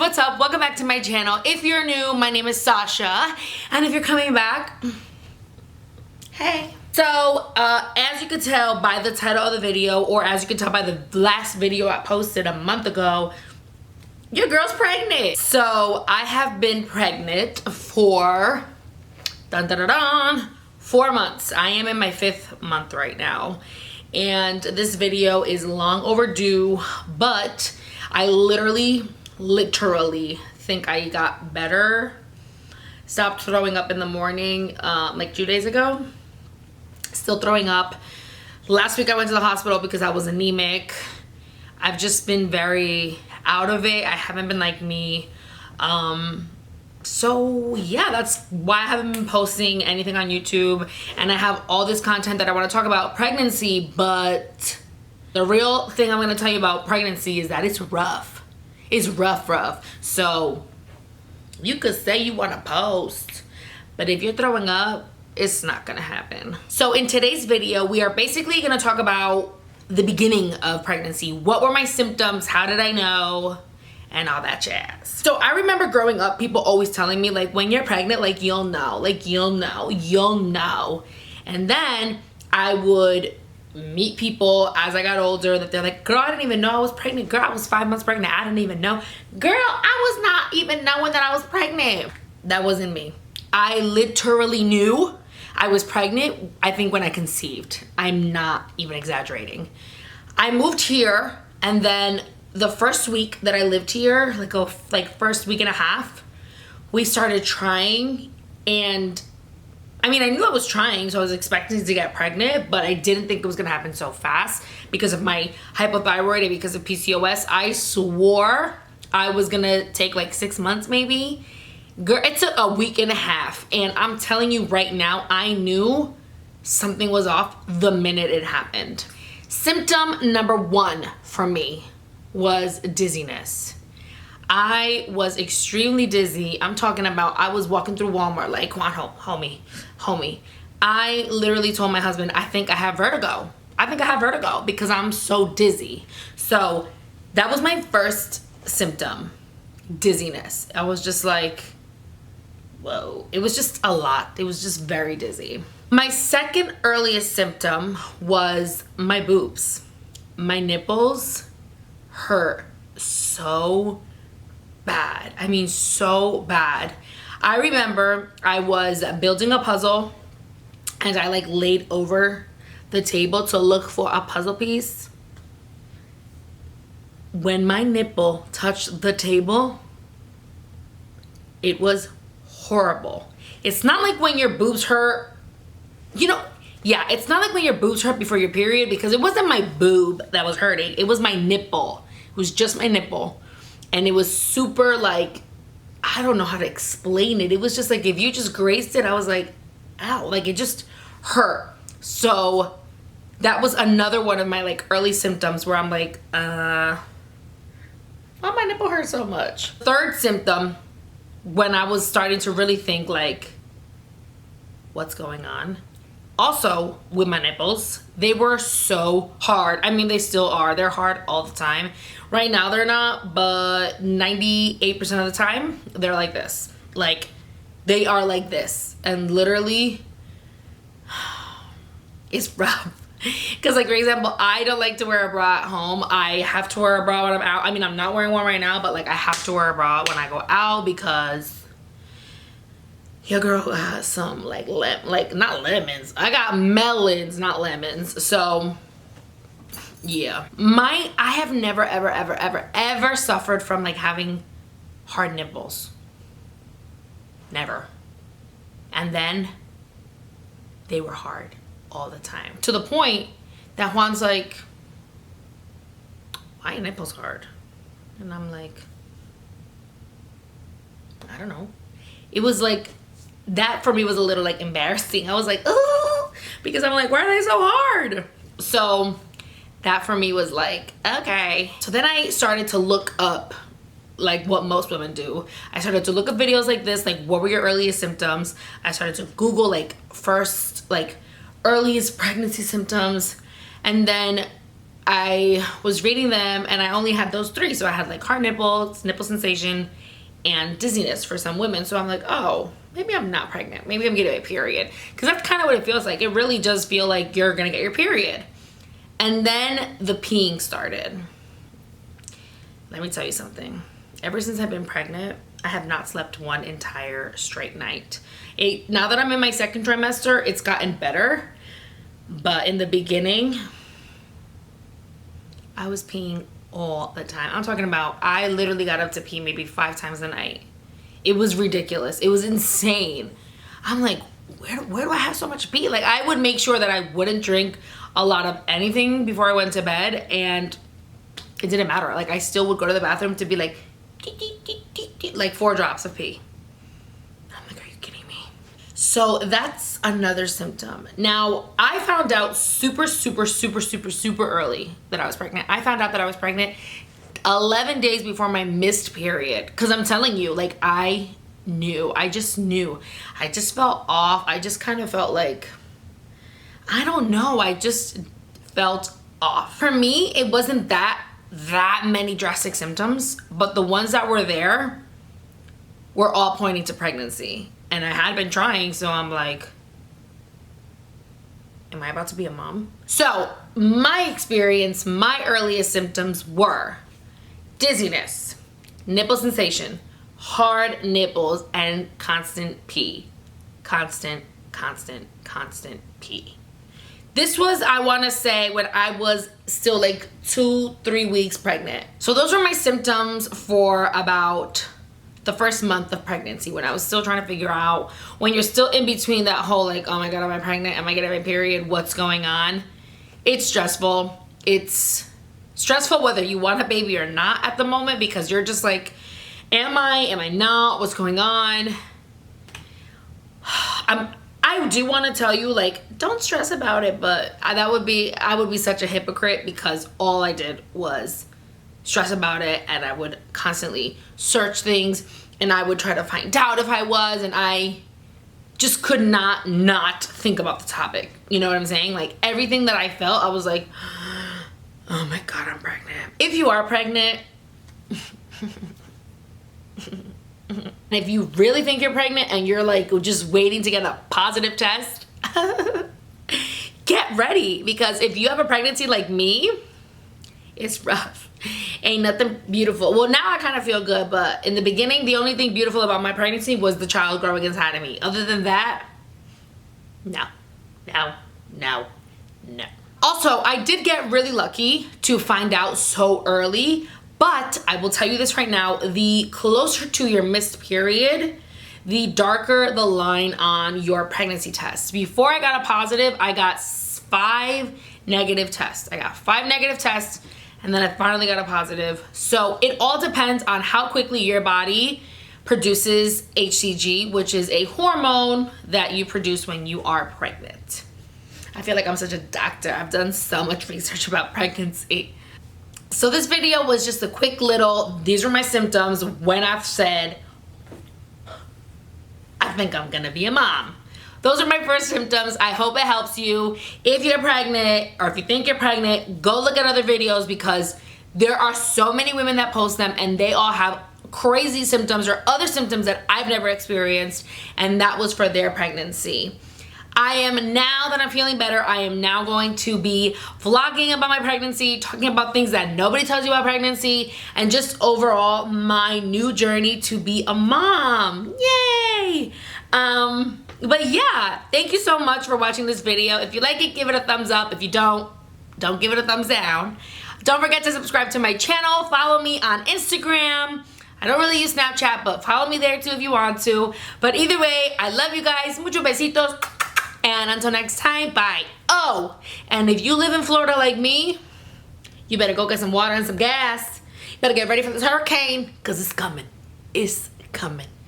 what's up? Welcome back to my channel. If you're new, my name is Sasha, and if you're coming back, hey. So, as you can tell by the title of the video, or as you can tell by the last video I posted a month ago, your girl's pregnant. So, I have been pregnant for, 4 months. I am in my 5th month right now. And this video is long overdue, but I literally think I got better. Stopped throwing up in the morning like 2 days ago. Still throwing up. Last week I went to the hospital because I was anemic. I've just been very out of it. I haven't been like me. So yeah, that's why I haven't been posting anything on YouTube, and I have all this content that I want to talk about pregnancy, but the real thing I'm going to tell you about pregnancy is that it's rough. It's rough. So you could say you want to post, but if you're throwing up, it's not going to happen. So in today's video, we are basically going to talk about the beginning of pregnancy. What were my symptoms? How did I know? And all that jazz. So I remember growing up, people always telling me, like, when you're pregnant, like, you'll know. Like, you'll know. And then I would meet people as I got older that they're like, girl, I didn't even know I was pregnant. Girl, I was 5 months pregnant. I didn't even know. Girl, I was not even knowing that I was pregnant. That wasn't me. I literally knew I was pregnant, I think, when I conceived. I'm not even exaggerating. I moved here, and then the first week that I lived here, like first week and a half, we started trying, and I mean, I knew I was trying, so I was expecting to get pregnant, but I didn't think it was gonna happen so fast because of my hypothyroid and because of PCOS. I swore I was gonna take like 6 months maybe. Girl, it took a week and a half, and I'm telling you right now, I knew something was off the minute it happened. Symptom number 1 for me was dizziness. I was extremely dizzy. I'm talking about, I was walking through Walmart like, come on, homie. I literally told my husband, I think I have vertigo. Because I'm so dizzy. So that was my first symptom, dizziness. I was just like, whoa. It was just a lot. It was just very dizzy. My second earliest symptom was my boobs. My nipples hurt so bad. I mean, so bad. I remember I was building a puzzle, and I like laid over the table to look for a puzzle piece. When my nipple touched the table, it was horrible. It's not like when your boobs hurt, you know. Yeah, it's not like when your boobs hurt before your period, because it wasn't my boob that was hurting. It was my nipple. It was just my nipple. And it was super, like, I don't know how to explain it. It was just like, if you just grazed it, I was like, ow. Like, it just hurt. So that was another one of my, like, early symptoms where I'm like, why my nipple hurt so much? Third symptom, when I was starting to really think, like, what's going on? Also, with my nipples, they were so hard. I mean, they still are. They're hard all the time. Right now, they're not, but 98% of the time, they're like this. Like, they are like this. And literally, it's rough. Because, like, for example, I don't like to wear a bra at home. I have to wear a bra when I'm out. I mean, I'm not wearing one right now, but, like, I have to wear a bra when I go out because your girl has some, like not lemons. I got melons, not lemons. So yeah, I have never ever suffered from, like, having hard nipples. Never. And then they were hard all the time, to the point that Juan's like, why are your nipples hard? And I'm like, I don't know. It was like, that for me was a little, like, embarrassing. I was like, oh, because I'm like, why are they so hard? So that for me was like, okay. So then I started to look up, like, what most women do. I started to look up videos like this, like, what were your earliest symptoms? I started to Google, like, first, like, earliest pregnancy symptoms. And then I was reading them and I only had those 3. So I had like hard nipples, nipple sensation, and dizziness for some women. So I'm like, oh, maybe I'm not pregnant. Maybe I'm getting a period. Because that's kind of what it feels like. It really does feel like you're going to get your period. And then the peeing started. Let me tell you something. Ever since I've been pregnant, I have not slept one entire straight night. Now that I'm in my 2nd trimester, it's gotten better. But in the beginning, I was peeing all the time. I'm talking about, I literally got up to pee maybe 5 times a night. It was ridiculous. It was insane. I'm like, where do I have so much pee? Like, I would make sure that I wouldn't drink a lot of anything before I went to bed, and it didn't matter. Like, I still would go to the bathroom to be like, like 4 drops of pee. I'm like, are you kidding me? So that's another symptom. Now, I found out super early that I was pregnant. I found out that I was pregnant 11 days before my missed period. Because I'm telling you, like, I knew. I just knew. I just felt off. I just kind of felt like, I don't know. I just felt off. For me, it wasn't that many drastic symptoms, but the ones that were there were all pointing to pregnancy. And I had been trying, so I'm like, am I about to be a mom? So my experience, my earliest symptoms were dizziness, nipple sensation, hard nipples, and constant pee. Constant pee. This was, I want to say, when I was still like 2-3 weeks pregnant. So those were my symptoms for about the first month of pregnancy, when I was still trying to figure out, when you're still in between that whole like, oh my God, am I pregnant? Am I getting my period? What's going on? It's stressful. It's stressful whether you want a baby or not at the moment, because you're just like, am I not? What's going on? I do want to tell you, like, don't stress about it, but I would be such a hypocrite, because all I did was stress about it, and I would constantly search things, and I would try to find out if I was, and I just could not think about the topic. You know what I'm saying? Like, everything that I felt, I was like, oh my God, I'm pregnant. If you are pregnant, if you really think you're pregnant and you're like just waiting to get a positive test, get ready, because if you have a pregnancy like me, it's rough. Ain't nothing beautiful. Well, now I kind of feel good, but in the beginning, the only thing beautiful about my pregnancy was the child growing inside of me. Other than that, no. Also, I did get really lucky to find out so early, but I will tell you this right now, the closer to your missed period, the darker the line on your pregnancy test. Before I got a positive, I got 5 negative tests. I got 5 negative tests, and then I finally got a positive. So it all depends on how quickly your body produces HCG, which is a hormone that you produce when you are pregnant. I feel like I'm such a doctor. I've done so much research about pregnancy. So this video was just a quick little, these were my symptoms when I've said, I think I'm gonna be a mom. Those are my first symptoms. I hope it helps you. If you're pregnant, or if you think you're pregnant, go look at other videos, because there are so many women that post them and they all have crazy symptoms or other symptoms that I've never experienced, and that was for their pregnancy. I am, now that I'm feeling better, I am now going to be vlogging about my pregnancy, talking about things that nobody tells you about pregnancy, and just overall my new journey to be a mom. Yay! But yeah, thank you so much for watching this video. If you like it, give it a thumbs up. If you don't give it a thumbs down. Don't forget to subscribe to my channel. Follow me on Instagram. I don't really use Snapchat, but follow me there too if you want to. But either way, I love you guys. Muchos besitos. And until next time, bye. Oh, and if you live in Florida like me, you better go get some water and some gas. You better get ready for this hurricane, because it's coming. It's coming.